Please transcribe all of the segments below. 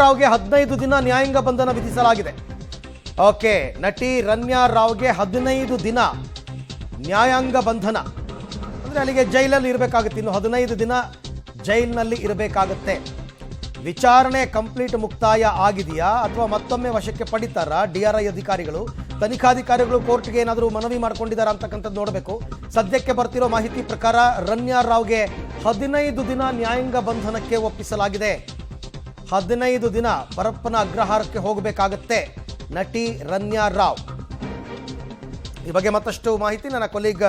ರಾವ್ಗೆ 15 ದಿನ ನ್ಯಾಯಾಂಗ ಬಂಧನ ವಿಧಿಸಲಾಗಿದೆ. ಓಕೆ, ನಟಿ ರನ್ಯಾ ರಾವ್ಗೆ 15 ದಿನ ನ್ಯಾಯಾಂಗ ಬಂಧನ ಅಂದರೆ ಅಲ್ಲಿಗೆ ಜೈಲಲ್ಲಿ ಇರಬೇಕಾಗುತ್ತೆ. ಇನ್ನು 15 ದಿನ ಜೈಲಿನಲ್ಲಿ ಇರಬೇಕಾಗುತ್ತೆ. ವಿಚಾರಣೆ ಕಂಪ್ಲೀಟ್ ಮುಕ್ತಾಯ ಆಗಿದೆಯಾ ಅಥವಾ ಮತ್ತೊಮ್ಮೆ ವಶಕ್ಕೆ ಪಡಿತಾರಾ DRI ಅಧಿಕಾರಿಗಳು? ತನಿಖಾಧಿಕಾರಿಗಳು ಕೋರ್ಟ್ಗೆ ಏನಾದರೂ ಮನವಿ ಮಾಡ್ಕೊಂಡಿದ್ದಾರಾ ಅಂತಕ್ಕಂಥದ್ದು ನೋಡಬೇಕು. ಸದ್ಯಕ್ಕೆ ಬರ್ತಿರೋ ಮಾಹಿತಿ ಪ್ರಕಾರ ರನ್ಯಾ ರಾವ್ಗೆ 15 ದಿನ ನ್ಯಾಯಾಂಗ ಬಂಧನಕ್ಕೆ ಒಪ್ಪಿಸಲಾಗಿದೆ. 15 ದಿನ ಪರಪ್ಪನ ಅಗ್ರಹಾರಕ್ಕೆ ಹೋಗಬೇಕಾಗತ್ತೆ ನಟಿ ರನ್ಯಾ ರಾವ್. ಈ ಬಗ್ಗೆ ಮತ್ತಷ್ಟು ಮಾಹಿತಿ ನನ್ನ ಕೊಲೀಗ್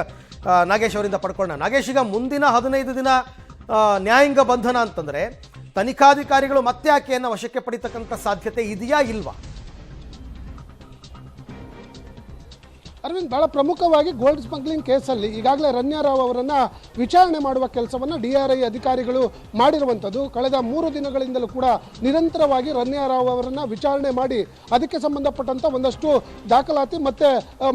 ನಾಗೇಶ್ ಅವರಿಂದ ಪಡ್ಕೊಳ್ಳೋಣ. ನಾಗೇಶ್, ಈಗ ಮುಂದಿನ 15 ದಿನ ನ್ಯಾಯಾಂಗ ಬಂಧನ ಅಂತಂದರೆ ತನಿಖಾಧಿಕಾರಿಗಳು ಮತ್ತೆ ಆಕೆಯನ್ನು ವಶಕ್ಕೆ ಪಡಿತಕ್ಕಂಥ ಸಾಧ್ಯತೆ ಇದೆಯಾ ಇಲ್ವಾ? ಅರವಿಂದ್, ಬಹಳ ಪ್ರಮುಖವಾಗಿ ಗೋಲ್ಡ್ ಸ್ಮಗ್ಲಿಂಗ್ ಕೇಸಲ್ಲಿ ಈಗಾಗಲೇ ರನ್ಯಾ ರಾವ್ ಅವರನ್ನು ವಿಚಾರಣೆ ಮಾಡುವ ಕೆಲಸವನ್ನು DRI ಅಧಿಕಾರಿಗಳು ಮಾಡಿರುವಂಥದ್ದು. ಕಳೆದ 3 ದಿನಗಳಿಂದಲೂ ಕೂಡ ನಿರಂತರವಾಗಿ ರನ್ಯಾ ರಾವ್ ಅವರನ್ನು ವಿಚಾರಣೆ ಮಾಡಿ ಅದಕ್ಕೆ ಸಂಬಂಧಪಟ್ಟಂಥ ಒಂದಷ್ಟು ದಾಖಲಾತಿ ಮತ್ತು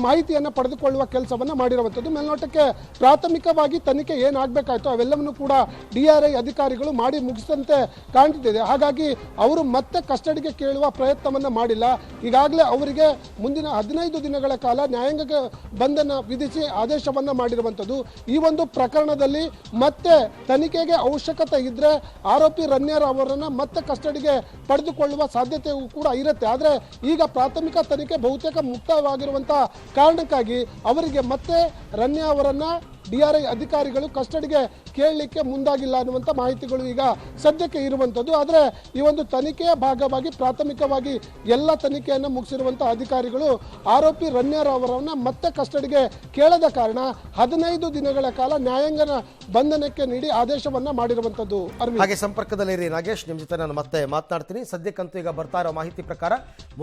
ಮಾಹಿತಿಯನ್ನು ಪಡೆದುಕೊಳ್ಳುವ ಕೆಲಸವನ್ನು ಮಾಡಿರುವಂಥದ್ದು. ಮೇಲ್ನೋಟಕ್ಕೆ ಪ್ರಾಥಮಿಕವಾಗಿ ತನಿಖೆ ಏನಾಗಬೇಕಾಯಿತು ಅವೆಲ್ಲವನ್ನು ಕೂಡ DRI ಅಧಿಕಾರಿಗಳು ಮಾಡಿ ಮುಗಿಸಿದಂತೆ ಕಾಣ್ತಿದೆ. ಹಾಗಾಗಿ ಅವರು ಮತ್ತೆ ಕಸ್ಟಡಿಗೆ ಕೇಳುವ ಪ್ರಯತ್ನವನ್ನು ಮಾಡಿಲ್ಲ. ಈಗಾಗಲೇ ಅವರಿಗೆ ಮುಂದಿನ 15 ದಿನಗಳ ಕಾಲ ನ್ಯಾಯಾಂಗ ಬಂಧನ ವಿಧಿಸಿ ಆದೇಶವನ್ನ ಮಾಡಿರುವಂಥದ್ದು. ಈ ಒಂದು ಪ್ರಕರಣದಲ್ಲಿ ಮತ್ತೆ ತನಿಖೆಗೆ ಅವಶ್ಯಕತೆ ಇದ್ರೆ ಆರೋಪಿ ರನ್ಯಾ ರಾವ್ ಅವರನ್ನ ಮತ್ತೆ ಕಸ್ಟಡಿಗೆ ಪಡೆದುಕೊಳ್ಳುವ ಸಾಧ್ಯತೆಯೂ ಕೂಡ ಇರುತ್ತೆ. ಆದರೆ ಈಗ ಪ್ರಾಥಮಿಕ ತನಿಖೆ ಬಹುತೇಕ ಮುಕ್ತವಾಗಿರುವಂತಹ ಕಾರಣಕ್ಕಾಗಿ ಅವರಿಗೆ ಮತ್ತೆ ರನ್ಯಾ ಅವರನ್ನ DRI ಅಧಿಕಾರಿಗಳು ಕಸ್ಟಡಿಗೆ ಕೇಳಲಿಕ್ಕೆ ಮುಂದಾಗಿಲ್ಲ ಅನ್ನುವಂಥ ಮಾಹಿತಿಗಳು ಈಗ ಸದ್ಯಕ್ಕೆ ಇರುವಂಥದ್ದು. ಆದರೆ ಈ ಒಂದು ತನಿಖೆಯ ಭಾಗವಾಗಿ ಪ್ರಾಥಮಿಕವಾಗಿ ಎಲ್ಲ ತನಿಖೆಯನ್ನು ಮುಗಿಸಿರುವಂಥ ಅಧಿಕಾರಿಗಳು ಆರೋಪಿ ರನ್ಯಾ ರಾವ್ ಅವರನ್ನು ಮತ್ತೆ ಕಸ್ಟಡಿಗೆ ಕೇಳದ ಕಾರಣ 15 ದಿನಗಳ ಕಾಲ ನ್ಯಾಯಾಂಗನ ಬಂಧನಕ್ಕೆ ನೀಡಿ ಆದೇಶವನ್ನ ಮಾಡಿರುವಂಥದ್ದು. ಹಾಗೆ ಸಂಪರ್ಕದಲ್ಲಿರಿ ನಾಗೇಶ್, ನಿಮ್ಮ ಜೊತೆ ನಾನು ಮತ್ತೆ ಮಾತನಾಡ್ತೀನಿ. ಸದ್ಯಕ್ಕಂತೂ ಈಗ ಬರ್ತಾ ಇರೋ ಮಾಹಿತಿ ಪ್ರಕಾರ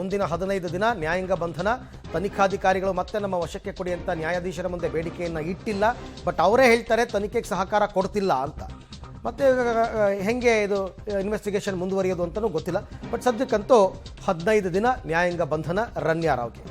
ಮುಂದಿನ 15 ದಿನ ನ್ಯಾಯಾಂಗ ಬಂಧನ. ತನಿಖಾಧಿಕಾರಿಗಳು ಮತ್ತೆ ನಮ್ಮ ವಶಕ್ಕೆ ಕೊಡಿ ಅಂತ ನ್ಯಾಯಾಧೀಶರ ಮುಂದೆ ಬೇಡಿಕೆಯನ್ನು ಇಟ್ಟಿಲ್ಲ. ಬಟ್ ಅವರೇ ಹೇಳ್ತಾರೆ ತನಿಖೆಗೆ ಸಹಕಾರ ಕೊಡ್ತಿಲ್ಲ ಅಂತ. ಮತ್ತೆ ಹೆಂಗೆ ಇದು ಇನ್ವೆಸ್ಟಿಗೇಷನ್ ಮುಂದುವರಿಯೋದು ಅಂತಲೂ ಗೊತ್ತಿಲ್ಲ. ಬಟ್ ಸದ್ಯಕ್ಕಂತೂ 15 ದಿನ ನ್ಯಾಯಾಂಗ ಬಂಧನ ರನ್ಯಾ ರಾವ್ಗೆ.